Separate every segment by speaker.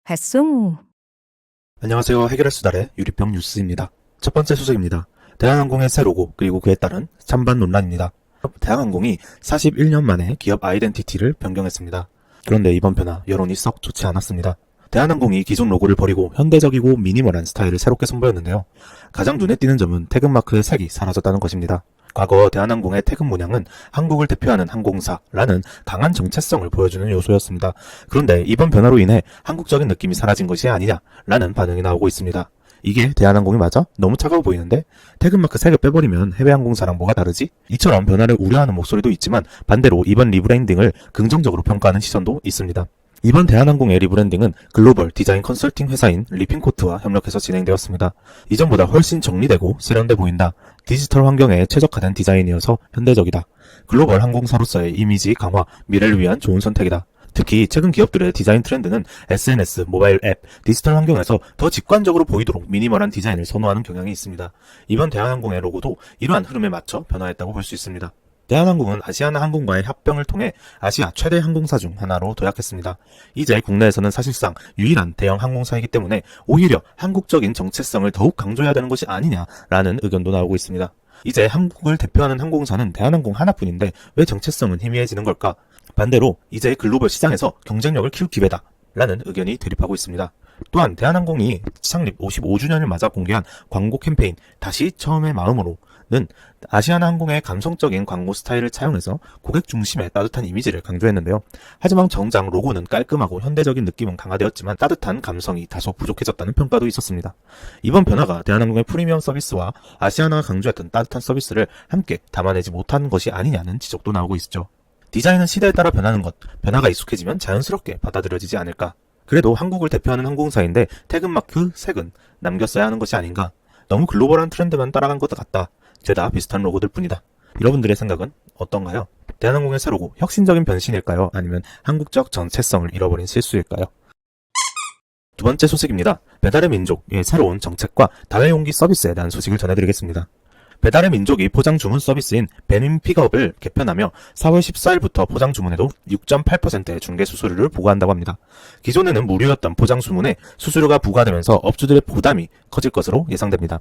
Speaker 1: 뱃송.
Speaker 2: 안녕하세요. 해결할 수달의 유리병 뉴스입니다. 첫 번째 소식입니다. 대한항공의 새 로고 그리고 그에 따른 찬반 논란입니다. 대한항공이 41년 만에 기업 아이덴티티를 변경했습니다. 그런데 이번 변화 여론이 썩 좋지 않았습니다. 대한항공이 기존 로고를 버리고 현대적이고 미니멀한 스타일을 새롭게 선보였는데요. 가장 눈에 띄는 점은 태극마크의 색이 사라졌다는 것입니다. 과거 대한항공의 태극 문양은 한국을 대표하는 항공사라는 강한 정체성을 보여주는 요소였습니다. 그런데 이번 변화로 인해 한국적인 느낌이 사라진 것이 아니냐라는 반응이 나오고 있습니다. 이게 대한항공이 맞아? 너무 차가워 보이는데? 태극마크 색을 빼버리면 해외항공사랑 뭐가 다르지? 이처럼 변화를 우려하는 목소리도 있지만 반대로 이번 리브랜딩을 긍정적으로 평가하는 시선도 있습니다. 이번 대한항공의 리브랜딩은 글로벌 디자인 컨설팅 회사인 리핑코트와 협력해서 진행되었습니다. 이전보다 훨씬 정리되고 세련돼 보인다. 디지털 환경에 최적화된 디자인이어서 현대적이다. 글로벌 항공사로서의 이미지 강화, 미래를 위한 좋은 선택이다. 특히 최근 기업들의 디자인 트렌드는 SNS, 모바일 앱, 디지털 환경에서 더 직관적으로 보이도록 미니멀한 디자인을 선호하는 경향이 있습니다. 이번 대한항공의 로고도 이러한 흐름에 맞춰 변화했다고 볼 수 있습니다. 대한항공은 아시아나항공과의 합병을 통해 아시아 최대 항공사 중 하나로 도약했습니다. 이제 국내에서는 사실상 유일한 대형 항공사이기 때문에 오히려 한국적인 정체성을 더욱 강조해야 되는 것이 아니냐라는 의견도 나오고 있습니다. 이제 한국을 대표하는 항공사는 대한항공 하나뿐인데 왜 정체성은 희미해지는 걸까? 반대로 이제 글로벌 시장에서 경쟁력을 키울 기회다 라는 의견이 대립하고 있습니다. 또한 대한항공이 창립 55주년을 맞아 공개한 광고 캠페인 다시 처음의 마음으로 는 아시아나항공의 감성적인 광고 스타일을 차용해서 고객 중심의 따뜻한 이미지를 강조했는데요. 하지만 정작 로고는 깔끔하고 현대적인 느낌은 강화되었지만 따뜻한 감성이 다소 부족해졌다는 평가도 있었습니다. 이번 변화가 대한항공의 프리미엄 서비스와 아시아나가 강조했던 따뜻한 서비스를 함께 담아내지 못한 것이 아니냐는 지적도 나오고 있죠. 디자인은 시대에 따라 변하는 것, 변화가 익숙해지면 자연스럽게 받아들여지지 않을까. 그래도 한국을 대표하는 항공사인데 태극마크 색은 남겼어야 하는 것이 아닌가. 너무 글로벌한 트렌드만 따라간 것 같다. 죄다 비슷한 로고들 뿐이다. 여러분들의 생각은 어떤가요? 대한항공의 새 로고, 혁신적인 변신일까요? 아니면 한국적 정체성을 잃어버린 실수일까요? 두 번째 소식입니다. 배달의 민족의 새로운 정책과 다회용기 서비스에 대한 소식을 전해드리겠습니다. 배달의 민족이 포장 주문 서비스인 배민 픽업을 개편하며 4월 14일부터 포장 주문에도 6.8%의 중개 수수료를 부과한다고 합니다. 기존에는 무료였던 포장 주문에 수수료가 부과되면서 업주들의 부담이 커질 것으로 예상됩니다.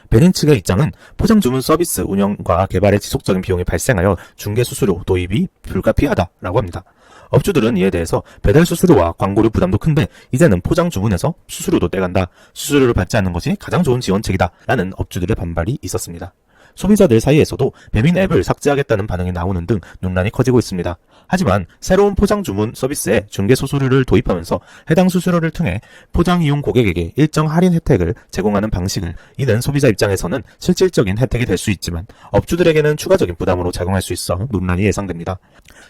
Speaker 2: 배민 측의 입장은 포장 주문 서비스 운영과 개발에 지속적인 비용이 발생하여 중개 수수료 도입이 불가피하다라고 합니다. 업주들은 이에 대해서 배달 수수료와 광고료 부담도 큰데 이제는 포장 주문에서 수수료도 떼간다. 수수료를 받지 않는 것이 가장 좋은 지원책이다. 라는 업주들의 반발이 있었습니다. 소비자들 사이에서도 배민 앱을 삭제하겠다는 반응이 나오는 등 논란이 커지고 있습니다. 하지만 새로운 포장 주문 서비스에 중개 수수료를 도입하면서 해당 수수료를 통해 포장 이용 고객에게 일정 할인 혜택을 제공하는 방식을 이는 소비자 입장에서는 실질적인 혜택이 될 수 있지만 업주들에게는 추가적인 부담으로 작용할 수 있어 논란이 예상됩니다.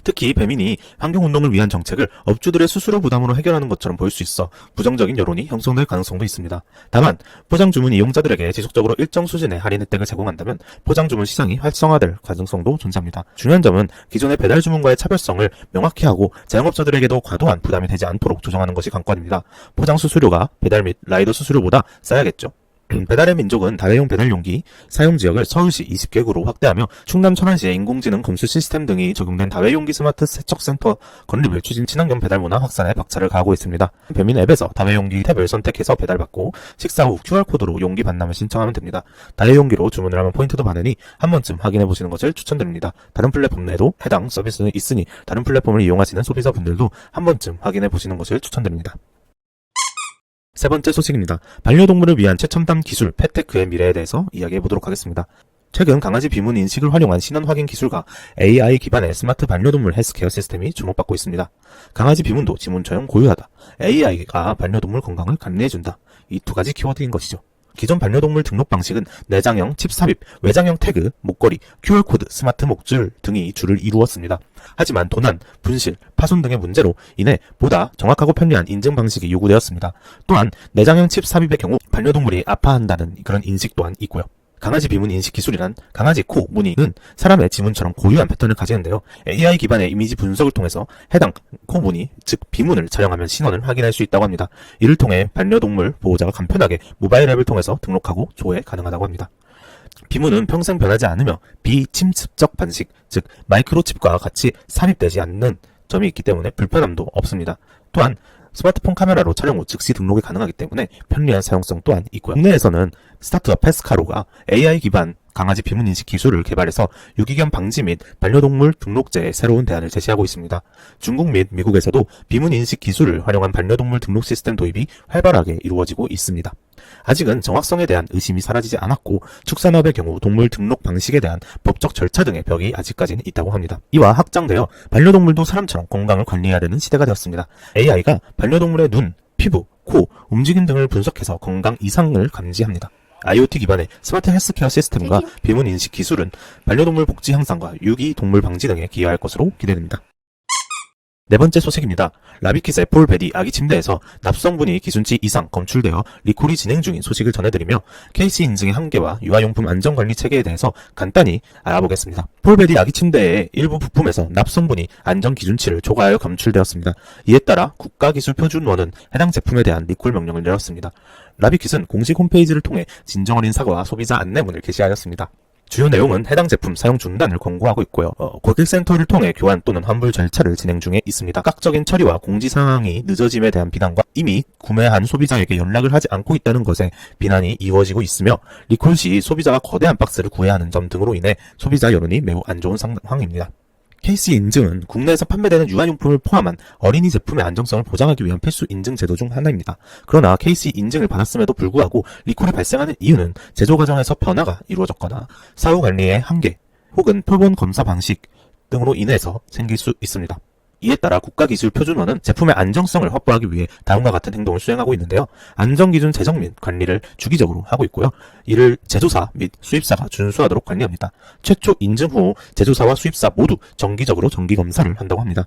Speaker 2: 특히 배민이 환경운동을 위한 정책을 업주들의 수수료 부담으로 해결하는 것처럼 보일 수 있어 부정적인 여론이 형성될 가능성도 있습니다. 다만 포장 주문 이용자들에게 지속적으로 일정 수준의 할인 혜택을 제공한다면 포장 주문 시장이 활성화될 가능성도 존재합니다. 중요한 점은 기존의 배달 주문과의 차별성을 명확히 하고 자영업자들에게도 과도한 부담이 되지 않도록 조정하는 것이 관건입니다. 포장 수수료가 배달 및 라이더 수수료보다 싸야겠죠. 배달의 민족은 다회용 배달 용기 사용 지역을 서울시 20개구로 확대하며 충남 천안시의 인공지능 검수 시스템 등이 적용된 다회용기 스마트 세척센터 건립을 추진 친환경 배달 문화 확산에 박차를 가하고 있습니다. 배민 앱에서 다회용기 탭을 선택해서 배달받고 식사 후 QR코드로 용기 반납을 신청하면 됩니다. 다회용기로 주문을 하면 포인트도 받으니 한 번쯤 확인해 보시는 것을 추천드립니다. 다른 플랫폼 내에도 해당 서비스는 있으니 다른 플랫폼을 이용하시는 소비자분들도 한 번쯤 확인해 보시는 것을 추천드립니다. 세 번째 소식입니다. 반려동물을 위한 최첨단 기술 펫테크의 미래에 대해서 이야기해 보도록 하겠습니다. 최근 강아지 비문 인식을 활용한 신원 확인 기술과 AI 기반의 스마트 반려동물 헬스케어 시스템이 주목받고 있습니다. 강아지 비문도 지문처럼 고유하다. AI가 반려동물 건강을 감리해준다. 이 두 가지 키워드인 것이죠. 기존 반려동물 등록 방식은 내장형 칩 삽입, 외장형 태그, 목걸이, QR코드, 스마트 목줄 등이 주를 이루었습니다. 하지만 도난, 분실, 파손 등의 문제로 인해 보다 정확하고 편리한 인증 방식이 요구되었습니다. 또한 내장형 칩 삽입의 경우 반려동물이 아파한다는 그런 인식 또한 있고요. 강아지 비문 인식 기술이란 강아지 코 무늬는 사람의 지문처럼 고유한 패턴을 가지는데요. AI 기반의 이미지 분석을 통해서 해당 코 무늬, 즉 비문을 촬영하면 신원을 확인할 수 있다고 합니다. 이를 통해 반려동물 보호자가 간편하게 모바일 앱을 통해서 등록하고 조회 가능하다고 합니다. 비문은 평생 변하지 않으며 비침습적 반식, 즉 마이크로칩과 같이 삽입되지 않는 점이 있기 때문에 불편함도 없습니다. 또한 스마트폰 카메라로 촬영 후 즉시 등록이 가능하기 때문에 편리한 사용성 또한 있고요. 국내에서는 스타트업 페스카로가 AI 기반 강아지 비문인식 기술을 개발해서 유기견 방지 및 반려동물 등록제에 새로운 대안을 제시하고 있습니다. 중국 및 미국에서도 비문인식 기술을 활용한 반려동물 등록 시스템 도입이 활발하게 이루어지고 있습니다. 아직은 정확성에 대한 의심이 사라지지 않았고 축산업의 경우 동물 등록 방식에 대한 법적 절차 등의 벽이 아직까지는 있다고 합니다. 이와 확장되어 반려동물도 사람처럼 건강을 관리해야 되는 시대가 되었습니다. AI가 반려동물의 눈, 피부, 코, 움직임 등을 분석해서 건강 이상을 감지합니다. IoT 기반의 스마트 헬스케어 시스템과 비문 인식 기술은 반려동물 복지 향상과 유기 동물 방지 등에 기여할 것으로 기대됩니다. 네 번째 소식입니다. 라비킷의 폴베디 아기 침대에서 납성분이 기준치 이상 검출되어 리콜이 진행 중인 소식을 전해드리며 KC 인증의 한계와 유아용품 안전관리 체계에 대해서 간단히 알아보겠습니다. 폴베디 아기 침대의 일부 부품에서 납성분이 안전 기준치를 초과하여 검출되었습니다. 이에 따라 국가기술표준원은 해당 제품에 대한 리콜 명령을 내렸습니다. 라비킷은 공식 홈페이지를 통해 진정어린 사과와 소비자 안내문을 게시하였습니다. 주요 내용은 해당 제품 사용 중단을 권고하고 있고요. 고객센터를 통해 교환 또는 환불 절차를 진행 중에 있습니다. 각적인 처리와 공지 사항이 늦어짐에 대한 비난과 이미 구매한 소비자에게 연락을 하지 않고 있다는 것에 비난이 이루어지고 있으며 리콜 시 소비자가 거대한 박스를 구해야 하는 점 등으로 인해 소비자 여론이 매우 안 좋은 상황입니다. KC 인증은 국내에서 판매되는 유아용품을 포함한 어린이 제품의 안정성을 보장하기 위한 필수 인증 제도 중 하나입니다. 그러나 KC 인증을 받았음에도 불구하고 리콜이 발생하는 이유는 제조 과정에서 변화가 이루어졌거나 사후 관리의 한계 혹은 표본 검사 방식 등으로 인해서 생길 수 있습니다. 이에 따라 국가기술표준원은 제품의 안정성을 확보하기 위해 다음과 같은 행동을 수행하고 있는데요. 안전기준 제정 및 관리를 주기적으로 하고 있고요. 이를 제조사 및 수입사가 준수하도록 관리합니다. 최초 인증 후 제조사와 수입사 모두 정기적으로 정기검사를 한다고 합니다.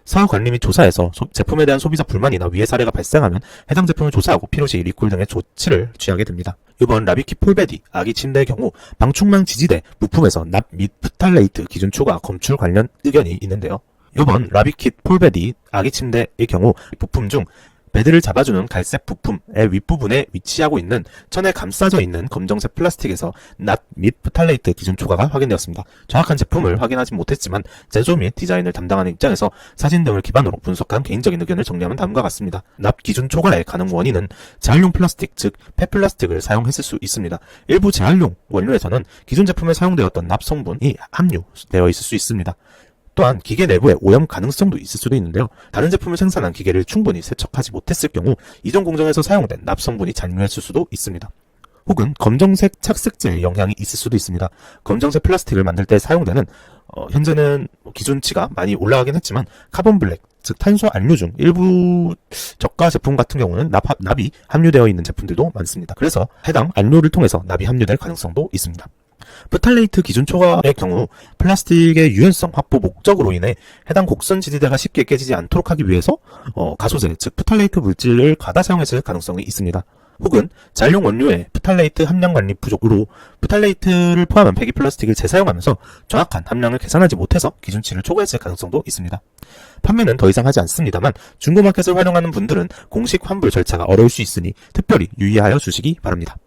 Speaker 2: 사후 관리 및 조사에서 제품에 대한 소비자 불만이나 위해 사례가 발생하면 해당 제품을 조사하고 필요시 리콜 등의 조치를 취하게 됩니다. 이번 라비킷 폴베디 아기 침대의 경우 방충망 지지대 부품에서 납 및 프탈레이트 기준 초과 검출 관련 의견이 있는데요. 이번 라비킷 폴베디 아기 침대의 경우 부품 중 베드를 잡아주는 갈색 부품의 윗부분에 위치하고 있는 천에 감싸져 있는 검정색 플라스틱에서 납 및 프탈레이트 기준 초과가 확인되었습니다. 정확한 제품을 확인하지 못했지만 제조 및 디자인을 담당하는 입장에서 사진 등을 기반으로 분석한 개인적인 의견을 정리하면 다음과 같습니다. 납 기준 초과의 가능 원인은 재활용 플라스틱, 즉 폐플라스틱을 사용했을 수 있습니다. 일부 재활용 원료에서는 기존 제품에 사용되었던 납 성분이 함유되어 있을 수 있습니다. 또한 기계 내부에 오염 가능성도 있을 수도 있는데요. 다른 제품을 생산한 기계를 충분히 세척하지 못했을 경우 이전 공정에서 사용된 납 성분이 잔류했을 수도 있습니다. 혹은 검정색 착색제의 영향이 있을 수도 있습니다. 검정색 플라스틱을 만들 때 사용되는 현재는 기준치가 많이 올라가긴 했지만 카본 블랙, 즉 탄소 안류 중 일부 저가 제품 같은 경우는 납이 함유되어 있는 제품들도 많습니다. 그래서 해당 안료를 통해서 납이 함유될 가능성도 있습니다. 프탈레이트 기준 초과의 경우 플라스틱의 유연성 확보 목적으로 인해 해당 곡선 지지대가 쉽게 깨지지 않도록 하기 위해서 가소제, 즉 프탈레이트 물질을 과다 사용했을 가능성이 있습니다. 혹은 잔용 원료의 프탈레이트 함량 관리 부족으로 프탈레이트를 포함한 배기 플라스틱을 재사용하면서 정확한 함량을 계산하지 못해서 기준치를 초과했을 가능성도 있습니다. 판매는 더 이상 하지 않습니다만 중고마켓을 활용하는 분들은 공식 환불 절차가 어려울 수 있으니 특별히 유의하여 주시기 바랍니다.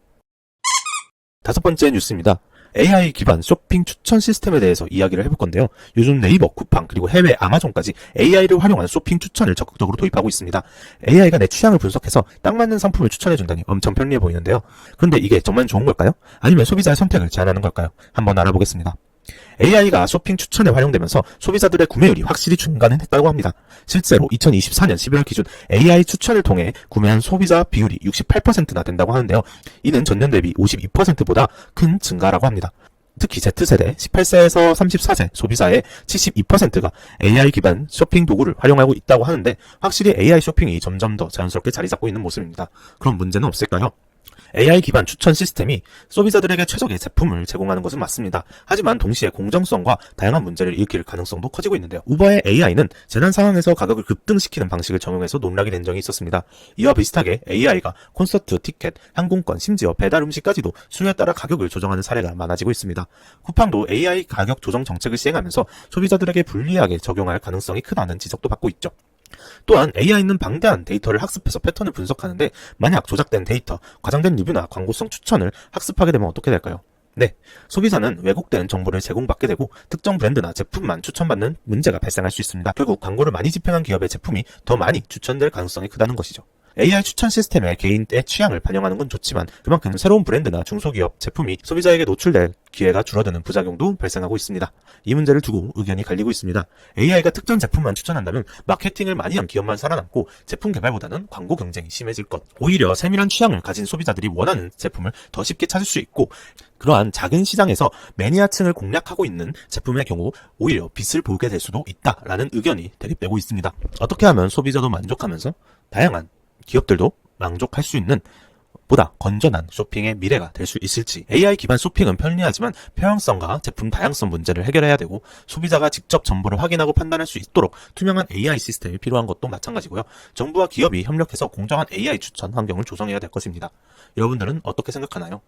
Speaker 2: 다섯 번째 뉴스입니다. AI 기반 쇼핑 추천 시스템에 대해서 이야기를 해볼 건데요. 요즘 네이버, 쿠팡, 그리고 해외 아마존까지 AI를 활용한 쇼핑 추천을 적극적으로 도입하고 있습니다. AI가 내 취향을 분석해서 딱 맞는 상품을 추천해준다니 엄청 편리해 보이는데요. 그런데 이게 정말 좋은 걸까요? 아니면 소비자의 선택을 제한하는 걸까요? 한번 알아보겠습니다. AI가 쇼핑 추천에 활용되면서 소비자들의 구매율이 확실히 증가했다고 합니다. 실제로 2024년 11월 기준 AI 추천을 통해 구매한 소비자 비율이 68%나 된다고 하는데요. 이는 전년 대비 52%보다 큰 증가라고 합니다. 특히 Z세대 18세에서 34세 소비자의 72%가 AI 기반 쇼핑 도구를 활용하고 있다고 하는데 확실히 AI 쇼핑이 점점 더 자연스럽게 자리 잡고 있는 모습입니다. 그럼 문제는 없을까요? AI 기반 추천 시스템이 소비자들에게 최적의 제품을 제공하는 것은 맞습니다. 하지만 동시에 공정성과 다양한 문제를 일으킬 가능성도 커지고 있는데요. 우버의 AI는 재난 상황에서 가격을 급등시키는 방식을 적용해서 논란이 된 적이 있었습니다. 이와 비슷하게 AI가 콘서트, 티켓, 항공권, 심지어 배달 음식까지도 수요에 따라 가격을 조정하는 사례가 많아지고 있습니다. 쿠팡도 AI 가격 조정 정책을 시행하면서 소비자들에게 불리하게 적용할 가능성이 크다는 지적도 받고 있죠. 또한 AI는 방대한 데이터를 학습해서 패턴을 분석하는데 만약 조작된 데이터, 과장된 리뷰나 광고성 추천을 학습하게 되면 어떻게 될까요? 네, 소비자는 왜곡된 정보를 제공받게 되고 특정 브랜드나 제품만 추천받는 문제가 발생할 수 있습니다. 결국 광고를 많이 집행한 기업의 제품이 더 많이 추천될 가능성이 크다는 것이죠. AI 추천 시스템에 개인의 취향을 반영하는 건 좋지만 그만큼 새로운 브랜드나 중소기업 제품이 소비자에게 노출될 기회가 줄어드는 부작용도 발생하고 있습니다. 이 문제를 두고 의견이 갈리고 있습니다. AI가 특정 제품만 추천한다면 마케팅을 많이 한 기업만 살아남고 제품 개발보다는 광고 경쟁이 심해질 것. 오히려 세밀한 취향을 가진 소비자들이 원하는 제품을 더 쉽게 찾을 수 있고 그러한 작은 시장에서 매니아층을 공략하고 있는 제품의 경우 오히려 빛을 보게 될 수도 있다라는 의견이 대립되고 있습니다. 어떻게 하면 소비자도 만족하면서 다양한 기업들도 만족할 수 있는 보다 건전한 쇼핑의 미래가 될 수 있을지. AI 기반 쇼핑은 편리하지만 표현성과 제품 다양성 문제를 해결해야 되고 소비자가 직접 정보를 확인하고 판단할 수 있도록 투명한 AI 시스템이 필요한 것도 마찬가지고요. 정부와 기업이 협력해서 공정한 AI 추천 환경을 조성해야 될 것입니다. 여러분들은 어떻게 생각하나요?